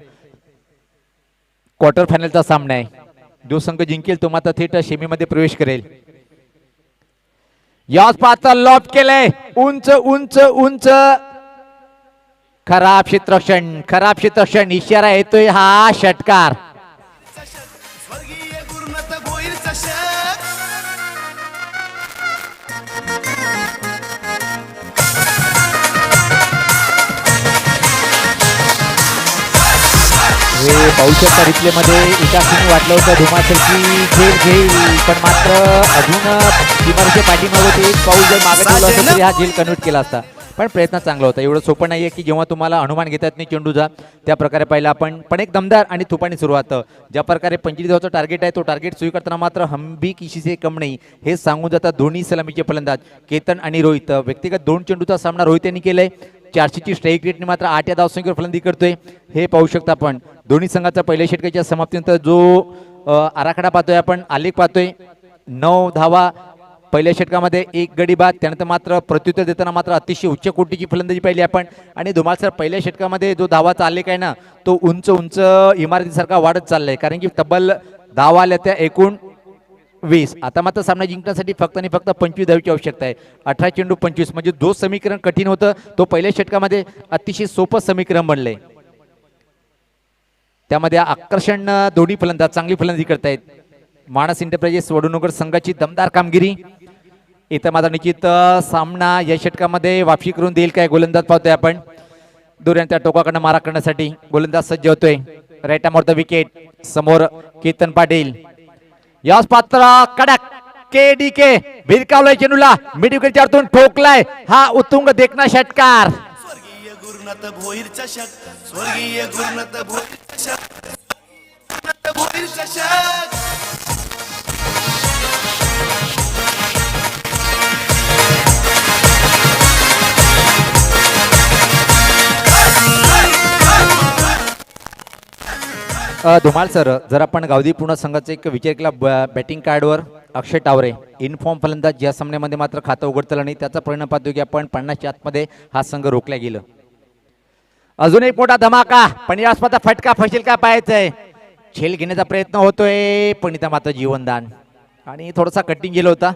क्वार्टर फायनलचा सामना आहे. जो संघ जिंकेल तो मात्र थेट सेमीमध्ये प्रवेश करेल. याच पात्र लॉब केलंय उंच उंच उंच. खराब क्षेत्रक्षण इशारा येतोय हा षटकार. स्वर्गीय गुरुनाथ भोईर चषक. हे पाहू शकता रिप्ले मध्ये एका सिंग वाटलं होतं धुमाचलची खेळ घेईल पण मात्र अजून इमारतीच्या पाठीमागे ते एक पाऊल जर मागे ठेवलं असतं तरी हा झेल कन्वर्ट केला असता. पण प्रयत्न चांगला होता. एवढं सोपं नाहीये की जेव्हा तुम्हाला अनुमान घेता येत नाही चेंडूचा त्या प्रकारे पाहिला आपण. पण एक दमदार आणि तुफानी सुरुवात. ज्या प्रकारे 25 धावाचा टार्गेट आहे तो टार्गेट स्वीकारताना मात्र हम भी किसी से कम नाही हे सांगून जातात दोन्ही सलामीचे फलंदाज केतन आणि रोहित. व्यक्तिगत 2 चेंडूचा सामना रोहित यांनी केलाय. 400 ची स्ट्राईक रेटने मात्र 8 या धावसंख्येवर फलंदाजी करतोय. हे पाहू शकता आपण. दोन्ही संघाचा पहिल्या षटकाच्या समाप्तीनंतर जो आराखडा पाहतोय आपण आलेख पाहतोय. 9 धावा पहिल्या षटकामध्ये 1 गडी बाद. त्यानंतर मात्र प्रत्युत्तर देताना मात्र अतिशय उच्च कोटीची फलंदाजी पाहिली आपण. आणि धुमाल पहिल्या षटकामध्ये जो धावाचा आलेख आहे ना तो उंच उंच इमारतीसारखा वाढत चाललाय कारण की तब्बल धावा आल्या त्या एकूण 20. आता मात्र सामना जिंकण्यासाठी फक्त आणि फक्त 25 धावांची आवश्यकता आहे. 18 चेंडू 25 म्हणजे जो समीकरण कठीण होतं तो पहिल्या षटकामध्ये अतिशय सोपं समीकरण बनलंय. त्यामध्ये आकर्षण दोन्ही फलंदाज चांगली फलंदाजी करतायत. मानस इंटरप्राइजेस वडूनगर संघाची दमदार कामगिरी. इथं मात्र निश्चित सामना या षटकामध्ये वापसी करून देईल काय गोलंदाज पाहतोय आपण. दोऱ्यांच्या टोकाकडनं मारा करण्यासाठी गोलंदाज सज्ज होतोय. Right arm off the wicket समोर केतन पाटील. याच पात्र कडक के भिरकावलाय चेंडूला मिड विकेटच्या अर्थून ठोकलाय हा उत्तुंग देखना षटकार. स्वर्गीय गुरुनाथ भोईर चषक. स्वर्गीय गुरुनाथ भोईर चषक. गुरुनाथ भोईर चषक. धुमाल सर जर आपण गावदी पूर्ण संघाचा एक विचार केला बॅटिंग कार्डवर अक्षय टावरे इनफॉर्म फलंदाज ज्या सामन्यामध्ये मात्र खातं उघडतलं नाही त्याचा परिणाम पाहतो की आपण 50च्या आतमध्ये हा संघ रोखला गेलं. अजून एक मोठा धमाका पण या स्पर्धा फटका फशील का पाहायचंय. झेल घेण्याचा प्रयत्न होतोय पण इथं मात्र जीवनदान आणि थोडासा कटिंग गेला होता.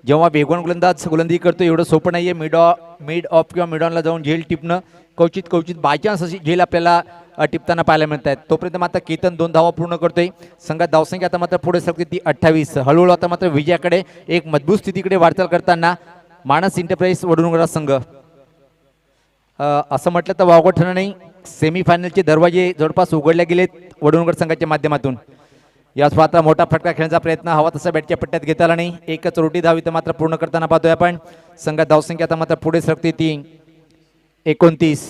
जेव्हा वेगवान गोलंदाजी करतो एवढं सोपं नाहीये. मिड ऑफ किंवा मिड ऑनला जाऊन झेल टिपणं क्वचित बायचान्स अशी झेल आपल्याला टिपताना पाहायला मिळत आहेत. तोपर्यंत मात्र केतन 2 धावा पूर्ण करतोय. संघात धावसंख्या आता मात्र पुढे सरकते ती 28. हळूहळू आता मात्र विजयाकडे एक मजबूत स्थितीकडे वाटचाल करताना मानस इंटरप्राइज वडूनगरा संघ असं म्हटलं तर वावगं ठरणार नाही. सेमीफायनलचे दरवाजे जवळपास उघडले गेलेत वडूनगर संघाच्या माध्यमातून. याच पात्र मोठा फटका खेळण्याचा प्रयत्न हवा तसा बॅटच्या पट्ट्यात घेता आला नाही. एकच रोटी धाव इथं मात्र पूर्ण करताना पाहतोय आपण. संघात धावसंख्या आता मात्र पुढे सरकते ती 29.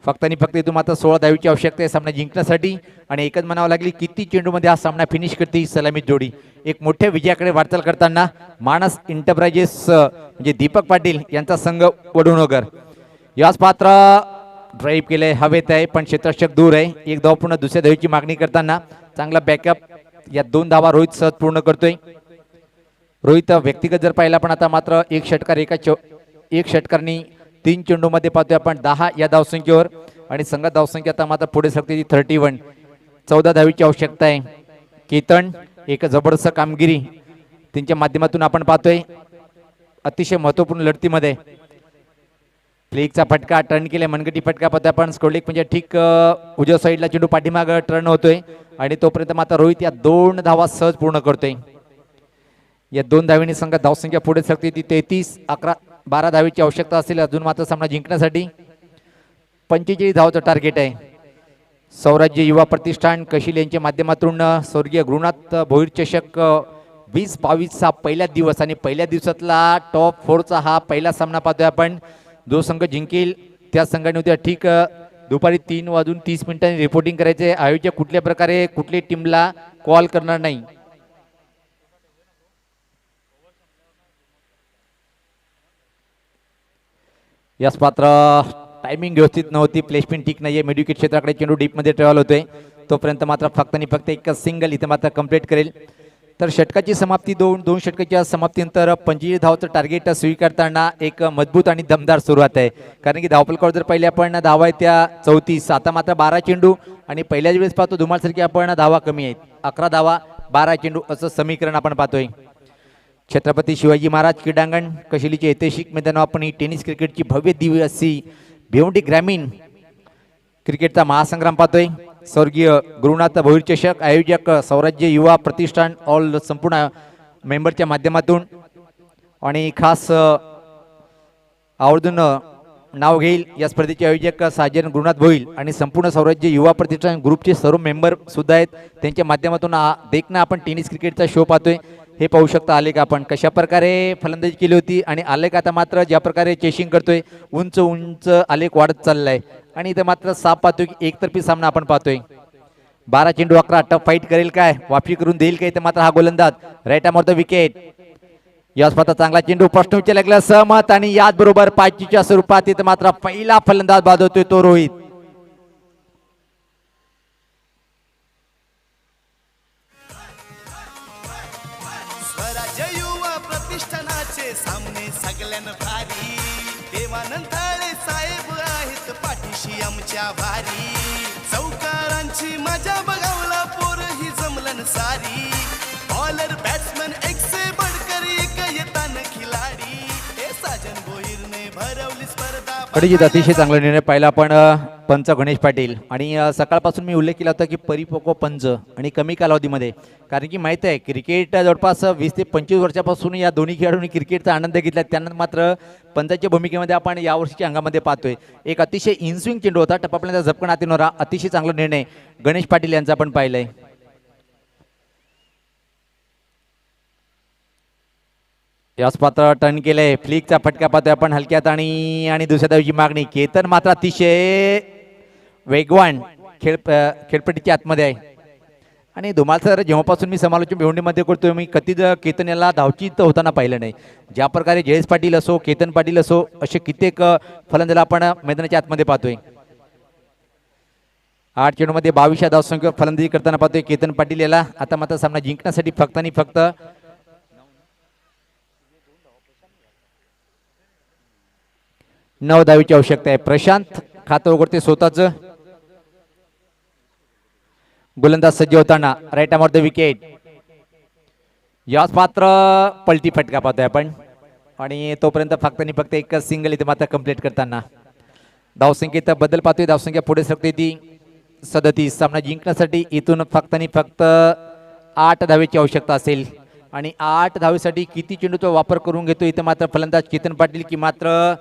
फक्त आणि फक्त इथून मात्र 16 धावीची आवश्यकता आहे सामना जिंकण्यासाठी आणि एकच म्हणावं लागली किती चेंडूमध्ये हा सामना फिनिश करते ही सलामी जोडी. एक मोठ्या विजयाकडे वाटचाल करताना मानस इंटरप्राइजेस म्हणजे दीपक पाटील यांचा संघ वडूनगर. याच पात्र ड्राईव्ह केलंय हवेत आहे पण क्षेत्ररक्षक दूर आहे. 1 धाव पूर्ण दुसऱ्या धावीची मागणी करताना चांगला बॅकअप. या 2 धावा रोहित सहज पूर्ण करतोय. रोहित व्यक्तिगत जर पाहिला पण आता मात्र एक षटकारनी 3 चेंडूमध्ये पाहतोय आपण 10 या धावसंख्येवर आणि संघात धावसंख्या आता मात्र पुढे सरकते ती 31. 14 धावीची आवश्यकता आहे. केतन एक जबरदस्त कामगिरी त्यांच्या माध्यमातून आपण पाहतोय. अतिशय महत्त्वपूर्ण लढतीमध्ये फ्लिकचा फटका टर्न केले, मनगटी फटका पत्ता पण स्कोरलेक म्हणजे ठीक उजव्या साईडला चेंडू पाठीमाग टर्न होतोय आणि तोपर्यंत मात्र रोहित या 2 धावा सहज पूर्ण करतोय. या 2 धावींनी संघ धावसंख्या पुढे सरकते ती 33-11-12 धावीची आवश्यकता असेल अजून मात्र सामना जिंकण्यासाठी. 45 धावाचं टार्गेट आहे. सौराज्य युवा प्रतिष्ठान कशिल यांच्या माध्यमातून स्वर्गीय गुरुनाथ भोईर चषक 20-22 हा पहिला दिवस आणि पहिल्या दिवसातला टॉप 4चा हा पहिला सामना पाहतोय आपण. जो संघ जिंकेल त्या संघाने उद्या ठीक दुपारी 3:30 रिपोर्टिंग करायचे. आयोजक कुठल्या प्रकारे कुठल्या टीमला कॉल करणार नाही. याच पात्र टायमिंग व्यवस्थित नव्हती, प्लेसमेंट ठीक नाहीये. मिडविकेट क्षेत्राकडे चेंडू डीपमध्ये ट्रॅव्हल होतोय. तोपर्यंत मात्र फक्त आणि फक्त एक सिंगल इथे मात्र कंप्लीट करेल. तर षटकाची समाप्ती दोन षटकाच्या समाप्तीनंतर 25 धावाचं टार्गेट स्वीकारताना एक मजबूत आणि दमदार सुरुवात आहे. कारण की धावफलकावर जर पहिले आपण धावा आहेत त्या 34, आता मात्र 12 चेंडू आणि पहिल्याच वेळेस पाहतो धुमाळसारखी आपण धावा कमी आहेत. 11 धावा 12 चेंडू असं समीकरण आपण पाहतोय. छत्रपती शिवाजी महाराज क्रीडांगण कशिलीचे ऐतिहासिक मैदान आपण ही टेनिस क्रिकेटची भव्य दिव्य अशी भिवंडी ग्रामीण क्रिकेटचा महासंग्राम पाहतोय. स्वर्गीय गुरुनाथ भोईर चषक आयोजक सौराज्य युवा प्रतिष्ठान ऑल संपूर्ण मेंबरच्या माध्यमातून आणि खास आवर्जून नाव घेईल या स्पर्धेचे आयोजक साजन गुरुनाथ भोईर आणि संपूर्ण सौराज्य युवा प्रतिष्ठान ग्रुपचे सर्व मेंबर सुद्धा आहेत. त्यांच्या माध्यमातून देखना आपण टेनिस क्रिकेटचा शो पाहतोय. हे पाहू शकता आलेख आपण कशा प्रकारे फलंदाजी केली होती आणि आलेख आता मात्र ज्या प्रकारे चेसिंग करतोय उंच उंच आलेख वाढत चाललाय आणि इथं मात्र साफ पाहतोय की एकतर्फी सामना आपण पाहतोय. 12 चेंडू 11 टफ फाईट करेल काय, वापसी करून देईल काय, इथं मात्र हा गोलंदाज right arm off the wicket. याच पाहता चांगला चेंडू प्रश्न विचारला सहमत आणि याच बरोबर 5च्या स्वरूपात इथं मात्र पहिला फलंदाज बाद होतोय तो रोहित. स्वराज्य युवा प्रतिष्ठानाचे सामने सगळ्यांना भारी. देवानंदाळे साहेब आहेत पाठीशी आमच्या भारी. चौकारांची मजा बघावला पोर ही जमलन सारी. बॉलर बॅट्समन एक से बढ़कर एक येतान खिलाडी. हे साजन भोईरने भरवली स्पर्धा. कडीजीत अतिशय चांगला निर्णय पाहिला आपण पंच गणेश पाटील आणि सकाळपासून मी उल्लेख केला होता की परिपक्व पंच आणि कमी कालावधीमध्ये. कारण की माहिती आहे क्रिकेट जवळपास 20 ते 25 वर्षापासून या दोन्ही खेळाडूंनी क्रिकेटचा आनंद घेतला. त्यांना मात्र पंचाच्या भूमिकेमध्ये आपण यावर्षीच्या अंगामध्ये पाहतोय. एक अतिशय इनस्विंग चेंडू होता, टप्पापर्यंत झपकन आतीनोरा. अतिशय चांगला निर्णय गणेश पाटील यांचा आपण पाहिलाय. याच पात्र टर्न केलंय, फ्लिकचा फटका पाहतोय आपण हलक्यात आणि दुसऱ्या धावेची मागणी. केतन मात्र अतिशय वेगवान खेळपट्टीच्या आतमध्ये आहे आणि धुमाल सर जेव्हापासून मी समालोचन भिवंडीमध्ये करतोय मी कधीच केतन याला धावचीत होताना पाहिलं नाही. ज्या प्रकारे जयेश पाटील असो केतन पाटील असो असे कित्येक फलंदाज आपण मैदानाच्या आतमध्ये पाहतोय. 8 चेंडूमध्ये 22 धावसंख्येवर फलंदाजी करताना पाहतोय केतन पाटील याला. आता मात्र सामना जिंकण्यासाठी फक्त आणि फक्त 9 धावीची आवश्यकता आहे. प्रशांत खातं उघडते स्वतःच. गोलंदाज सज्ज होताना right arm off the wicket. याच पात्र पलटी फटका पाहतोय आपण आणि तोपर्यंत फक्त आणि फक्त एक सिंगल इथे मात्र कंप्लीट करताना धावसंख्येत बदल पाहतोय. धावसंख्या पुढे सरकते ती 37. सामना जिंकण्यासाठी इथून फक्त आणि फक्त 8 धावेची आवश्यकता असेल आणि 8 धावेसाठी किती चेंडूचा वापर करून घेतो इथे मात्र फलंदाज केतन पाटील की मात्र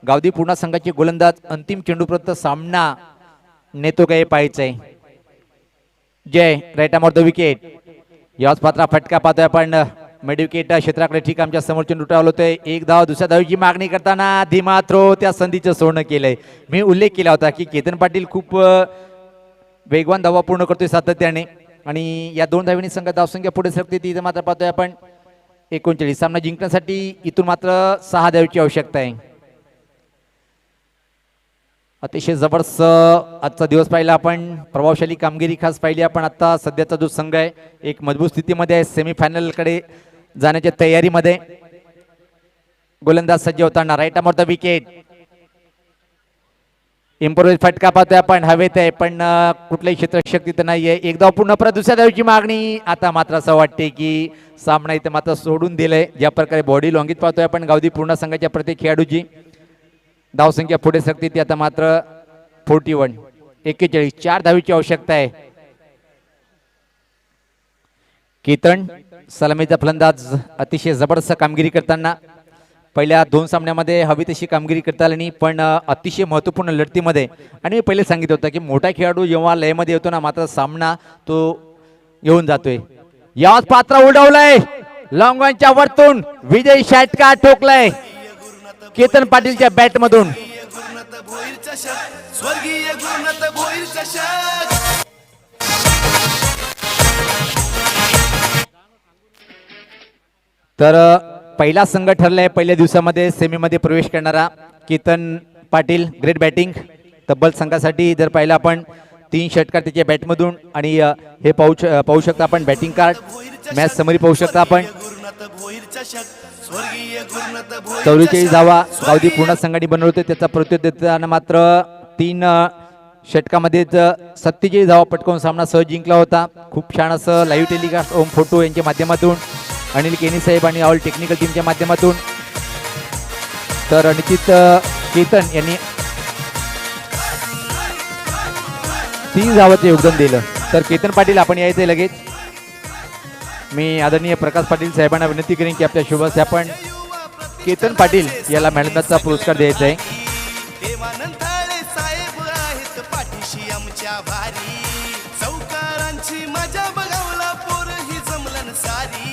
गावदी पूर्णा संघाचे गोलंदाज अंतिम चेंडूपर्यंत सामना नेतो काय पाहायचं आहे. Jay right arm off the wicket. याच पात्रा फटका पाहतोय आपण मिडविकेट क्षेत्राकडे ठीक आमच्या समोर चेंडू ट्रॅव्हल होतोय. 1 धाव दुसऱ्या धावीची मागणी करताना धीमा थ्रो त्या संधीचं सोडणं केलंय. मी उल्लेख केला होता की केतन पाटील खूप वेगवान धावा पूर्ण करतोय सातत्याने आणि या 2 धावींनी संघ धावसंख्या पुढे सरकते ती मात्र पाहतोय आपण 39. सामना जिंकण्यासाठी इथून मात्र 6 धावीची आवश्यकता आहे. अतिशय जबरदस्त आजचा दिवस पाहिला आपण. प्रभावशाली कामगिरी खास पाहिली आपण. आता सध्याचा जो संघ आहे एक मजबूत स्थितीमध्ये आहे, सेमीफायनल कडे जाण्याच्या तयारीमध्ये. गोलंदाज सज्ज होताना right arm off the wicket. Improvise फटका पाहतोय आपण हवेत आहे, पण कुठलाही क्षेत्ररक्षक तिथं नाहीये. एकदा पुन्हा परत दुसऱ्या धावेची मागणी. आता मात्र असं वाटते की सामना इथं मात्र सोडून दिलंय. ज्या प्रकारे बॉडी लॉंगीत पाहतोय आपण गावदी पूर्ण संघाच्या प्रत्येक खेळाडूची धावसंख्या पुढे सरकते ती आता मात्र 41 4 धावेची आवश्यकता आहे. केतन सलामीचा फलंदाज अतिशय जबरदस्त कामगिरी करताना पहिल्या 2 सामन्यामध्ये हवी तशी कामगिरी करता आली नाही, पण अतिशय महत्त्वपूर्ण लढतीमध्ये. आणि मी पहिले सांगितलं होतं की मोठा खेळाडू जेव्हा लयमध्ये येतो ना मात्र सामना तो येऊन जातोय. याच पात्र उडवलंय लॉंगॉनच्या वरतून विजय षटकार ठोकलाय केतन पाटीलच्या बॅट मधून. गुरुनाथ भोईर चषक स्वर्गीय गुरुनाथ भोईर चषक. तर पहिला संघ ठरलाय पहिल्या दिवसामध्ये सेमीमध्ये प्रवेश करणारा केतन पाटील. ग्रेट बॅटिंग तब्बल संघासाठी जर पाहिलं आपण 3 षटकार त्याच्या बॅटमधून. आणि हे पाहू शकता आपण बॅटिंग कार्ड मॅच समरी पाहू शकता आपण. गुरुनाथ भोईर चषक स्वर्गीय गुरुनाथ भोईर 44 धावा गावदी पूर्ण संघाने बनवले. त्याचा प्रत्युत्तर देताना मात्र 3 षटकामध्येच 47 धावा पटकावून सामना सहज जिंकला होता. खूप छान असं लाईव्ह टेलिकास्ट ओम फोटो यांच्या माध्यमातून, अनिल केनी साहेब आणि ऑल टेक्निकल टीमच्या माध्यमातून. तर निश्चित केतन यांनी 3 धावाचं योगदान दिलं. तर केतन पाटील आपण यायचे लगेच. मी आदरणीय प्रकाश पाटील साहेबांना विनंती करेन की आपल्या शुभ हस्ते आपण केतन पाटील याला मॅन ऑफ मॅचचा पुरस्कार द्यायचा आहे. देवानंदाळे साहेब आहेत पाठीशी आमच्या भारी. चौकारांची मजा बघावला पोर ही जमलन सारी.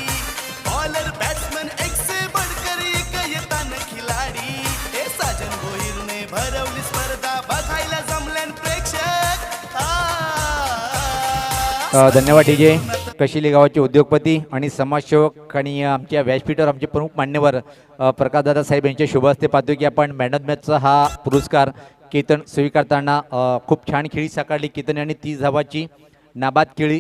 बॉलर बॅट्समन एक से बडकर एक येतान खिलाडी. हे साजन भोईरने भरवली स्पर्धा बघायला जमलन प्रेक्षक. धन्यवाद डीजे. कशिली गावाचे उद्योगपती आणि समाजसेवक आणि आमच्या व्यासपीठावर आमचे प्रमुख मान्यवर प्रकाशदादा साहेब यांच्या शुभ हस्ते पाहतो की आपण मॅन ऑफ मॅचचा हा पुरस्कार केतन स्वीकारताना खूप छान खेळी साकारली केतन यांनी. 30 धावाची नाबाद खेळी